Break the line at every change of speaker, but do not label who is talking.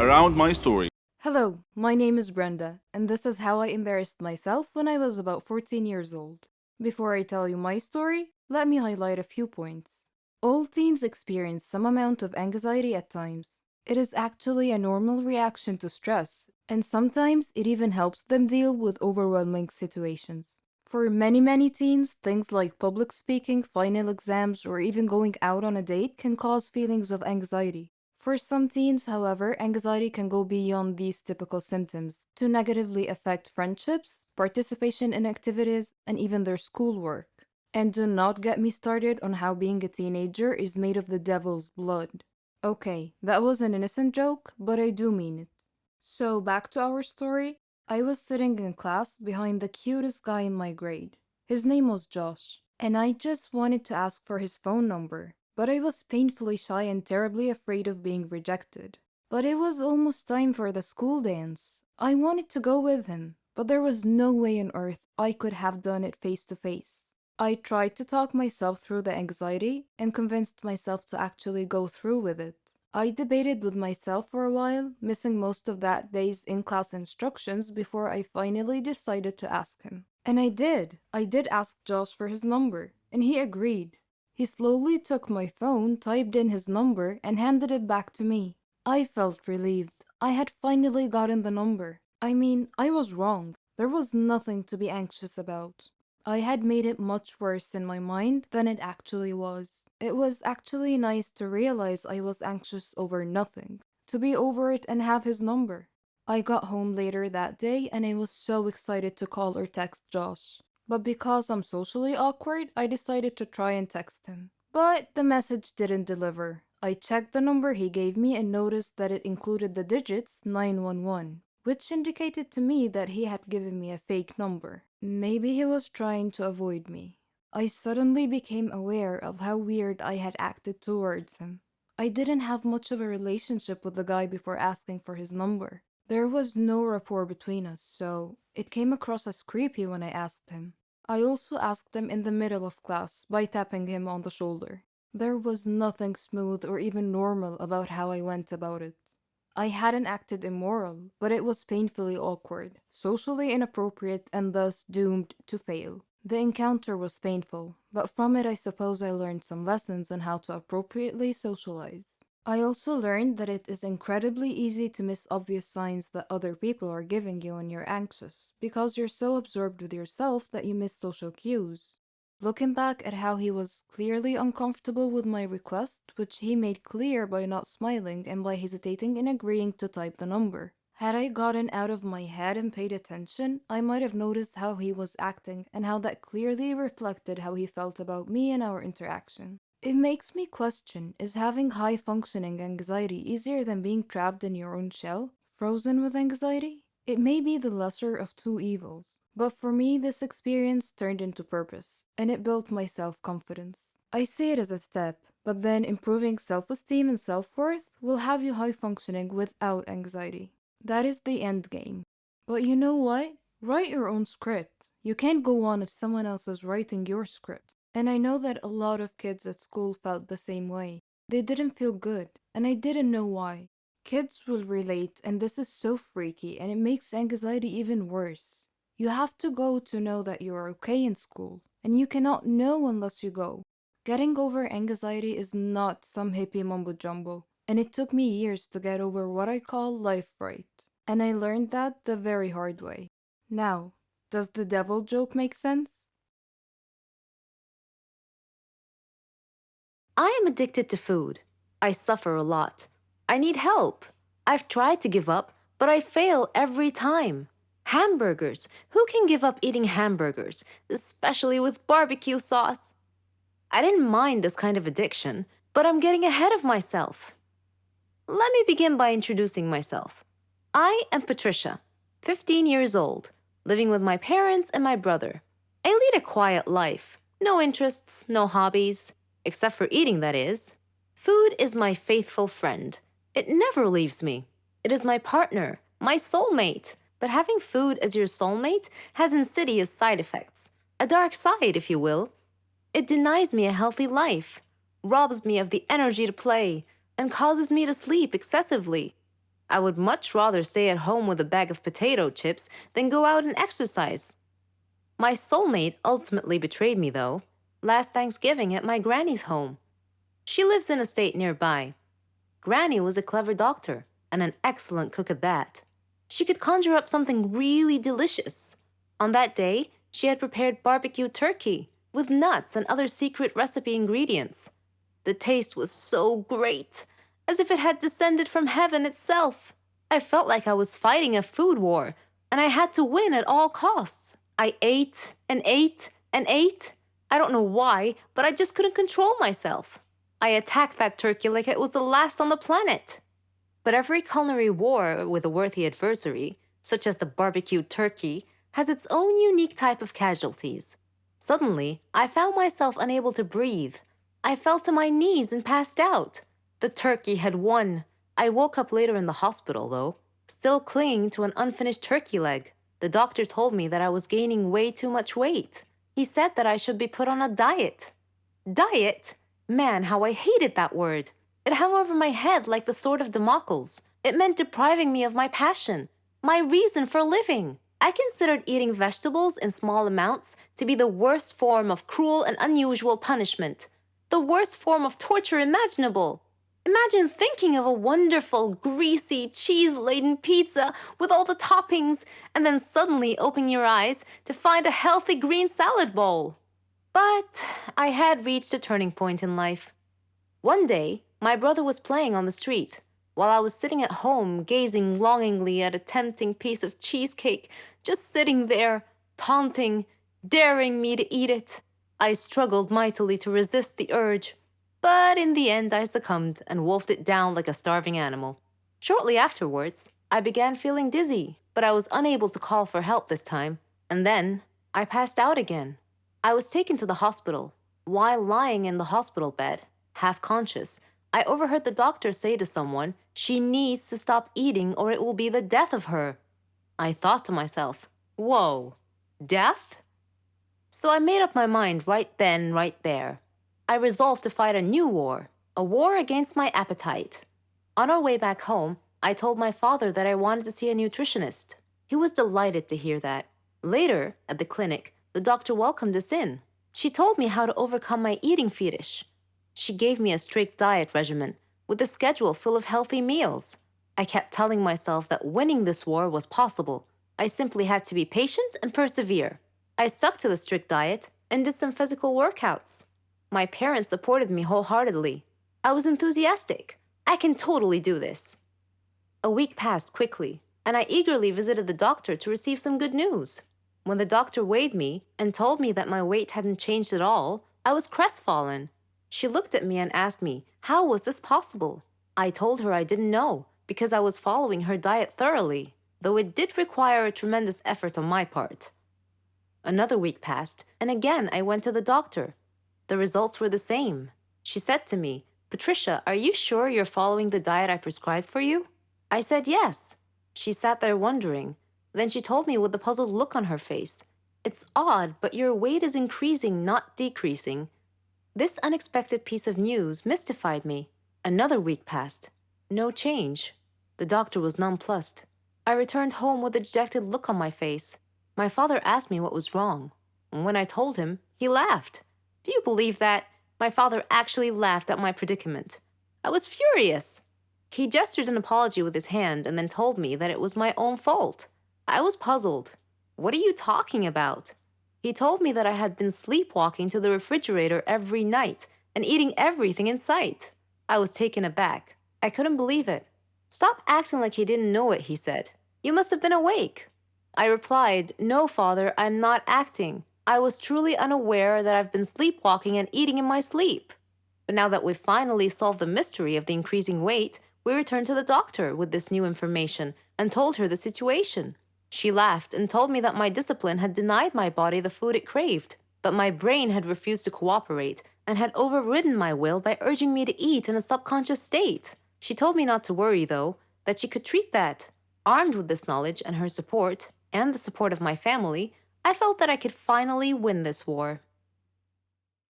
around my story.
Hello, my name is Brenda, and this is how I embarrassed myself when I was about 14 years old. Before I tell you my story, let me highlight a few points. All teens experience some amount of anxiety at times. It is actually a normal reaction to stress, and sometimes it even helps them deal with overwhelming situations. For many teens, things like public speaking, final exams, or even going out on a date can cause feelings of anxiety. For some teens, however, anxiety can go beyond these typical symptoms to negatively affect friendships, participation in activities, and even their schoolwork. And do not get me started on how being a teenager is made of the devil's blood. Okay, that was an innocent joke, but I do mean it. So, back to our story. I was sitting in class behind the cutest guy in my grade. His name was Josh, and I just wanted to ask for his phone number, but I was painfully shy and terribly afraid of being rejected. But it was almost time for the school dance. I wanted to go with him, but there was no way on earth I could have done it face to face. I tried to talk myself through the anxiety and convinced myself to actually go through with it. I debated with myself for a while, missing most of that day's in-class instructions before I finally decided to ask him. And I did. I did ask Josh for his number, and he agreed. He slowly took my phone, typed in his number, and handed it back to me. I felt relieved. I had finally gotten the number. I mean, I was wrong. There was nothing to be anxious about. I had made it much worse in my mind than it actually was. It was actually nice to realize I was anxious over nothing, to be over it and have his number. I got home later that day and I was so excited to call or text Josh. But because I'm socially awkward, I decided to try and text him. But the message didn't deliver. I checked the number he gave me and noticed that it included the digits 911, which indicated to me that he had given me a fake number. Maybe he was trying to avoid me. I suddenly became aware of how weird I had acted towards him. I didn't have much of a relationship with the guy before asking for his number. There was no rapport between us, so it came across as creepy when I asked him. I also asked him in the middle of class by tapping him on the shoulder. There was nothing smooth or even normal about how I went about it. I hadn't acted immoral, but it was painfully awkward, socially inappropriate, and thus doomed to fail. The encounter was painful, but from it I suppose I learned some lessons on how to appropriately socialize. I also learned that it is incredibly easy to miss obvious signs that other people are giving you when you're anxious, because you're so absorbed with yourself that you miss social cues. Looking back at how he was clearly uncomfortable with my request, which he made clear by not smiling and by hesitating in agreeing to type the number. Had I gotten out of my head and paid attention, I might have noticed how he was acting and how that clearly reflected how he felt about me and our interaction. It makes me question, is having high functioning anxiety easier than being trapped in your own shell, frozen with anxiety? It may be the lesser of two evils, but for me this experience turned into purpose, and it built my self-confidence. I see it as a step, but then improving self-esteem and self-worth will have you high-functioning without anxiety. That is the end game. But you know what? Write your own script. You can't go on if someone else is writing your script. And I know that a lot of kids at school felt the same way. They didn't feel good, and I didn't know why. Kids will relate, and this is so freaky, and it makes anxiety even worse. You have to go to know that you are okay in school, and you cannot know unless you go. Getting over anxiety is not some hippie mumbo jumbo, and it took me years to get over what I call life fright. And I learned that the very hard way. Now, does the devil joke make sense?
I am addicted to food. I suffer a lot. I need help. I've tried to give up, but I fail every time. Hamburgers. Who can give up eating hamburgers, especially with barbecue sauce? I didn't mind this kind of addiction, but I'm getting ahead of myself. Let me begin by introducing myself. I am Patricia, 15 years old, living with my parents and my brother. I lead a quiet life. No interests, no hobbies, except for eating, that is. Food is my faithful friend. It never leaves me. It is my partner, my soulmate. But having food as your soulmate has insidious side effects. A dark side, if you will. It denies me a healthy life, robs me of the energy to play, and causes me to sleep excessively. I would much rather stay at home with a bag of potato chips than go out and exercise. My soulmate ultimately betrayed me, though, last Thanksgiving at my granny's home. She lives in a state nearby. Granny was a clever doctor and an excellent cook at that. She could conjure up something really delicious. On that day, she had prepared barbecue turkey with nuts and other secret recipe ingredients. The taste was so great, as if it had descended from heaven itself. I felt like I was fighting a food war, and I had to win at all costs. I ate and ate and ate. I don't know why, but I just couldn't control myself. I attacked that turkey like it was the last on the planet. But every culinary war with a worthy adversary, such as the barbecued turkey, has its own unique type of casualties. Suddenly, I found myself unable to breathe. I fell to my knees and passed out. The turkey had won. I woke up later in the hospital, though, still clinging to an unfinished turkey leg. The doctor told me that I was gaining way too much weight. He said that I should be put on a diet. Diet? Man, how I hated that word. It hung over my head like the sword of Damocles. It meant depriving me of my passion, my reason for living. I considered eating vegetables in small amounts to be the worst form of cruel and unusual punishment, the worst form of torture imaginable. Imagine thinking of a wonderful, greasy, cheese-laden pizza with all the toppings and then suddenly opening your eyes to find a healthy green salad bowl. But I had reached a turning point in life. One day, my brother was playing on the street, while I was sitting at home gazing longingly at a tempting piece of cheesecake, just sitting there, taunting, daring me to eat it. I struggled mightily to resist the urge, but in the end I succumbed and wolfed it down like a starving animal. Shortly afterwards, I began feeling dizzy, but I was unable to call for help this time, and then I passed out again. I was taken to the hospital. While lying in the hospital bed, half conscious, I overheard the doctor say to someone, "She needs to stop eating or it will be the death of her." I thought to myself, whoa, death? So I made up my mind right then, right there. I resolved to fight a new war, a war against my appetite. On our way back home, I told my father that I wanted to see a nutritionist. He was delighted to hear that. Later, at the clinic, the doctor welcomed us in. She told me how to overcome my eating fetish. She gave me a strict diet regimen with a schedule full of healthy meals. I kept telling myself that winning this war was possible. I simply had to be patient and persevere. I stuck to the strict diet and did some physical workouts. My parents supported me wholeheartedly. I was enthusiastic. I can totally do this. A week passed quickly, and I eagerly visited the doctor to receive some good news. When the doctor weighed me and told me that my weight hadn't changed at all, I was crestfallen. She looked at me and asked me, how was this possible? I told her I didn't know, because I was following her diet thoroughly, though it did require a tremendous effort on my part. Another week passed, and again I went to the doctor. The results were the same. She said to me, "Patricia, are you sure you're following the diet I prescribed for you?" I said yes. She sat there wondering. Then she told me with a puzzled look on her face, "It's odd, but your weight is increasing, not decreasing." This unexpected piece of news mystified me. Another week passed. No change. The doctor was nonplussed. I returned home with a dejected look on my face. My father asked me what was wrong. When I told him, he laughed. Do you believe that? My father actually laughed at my predicament. I was furious. He gestured an apology with his hand and then told me that it was my own fault. I was puzzled. What are you talking about? He told me that I had been sleepwalking to the refrigerator every night and eating everything in sight. I was taken aback. I couldn't believe it. "Stop acting like you didn't know it," he said. "You must have been awake." I replied, "No, Father, I'm not acting. I was truly unaware that I've been sleepwalking and eating in my sleep." But now that we've finally solved the mystery of the increasing weight, we returned to the doctor with this new information and told her the situation. She laughed and told me that my discipline had denied my body the food it craved, but my brain had refused to cooperate and had overridden my will by urging me to eat in a subconscious state. She told me not to worry, though, that she could treat that. Armed with this knowledge and her support, and the support of my family, I felt that I could finally win this war.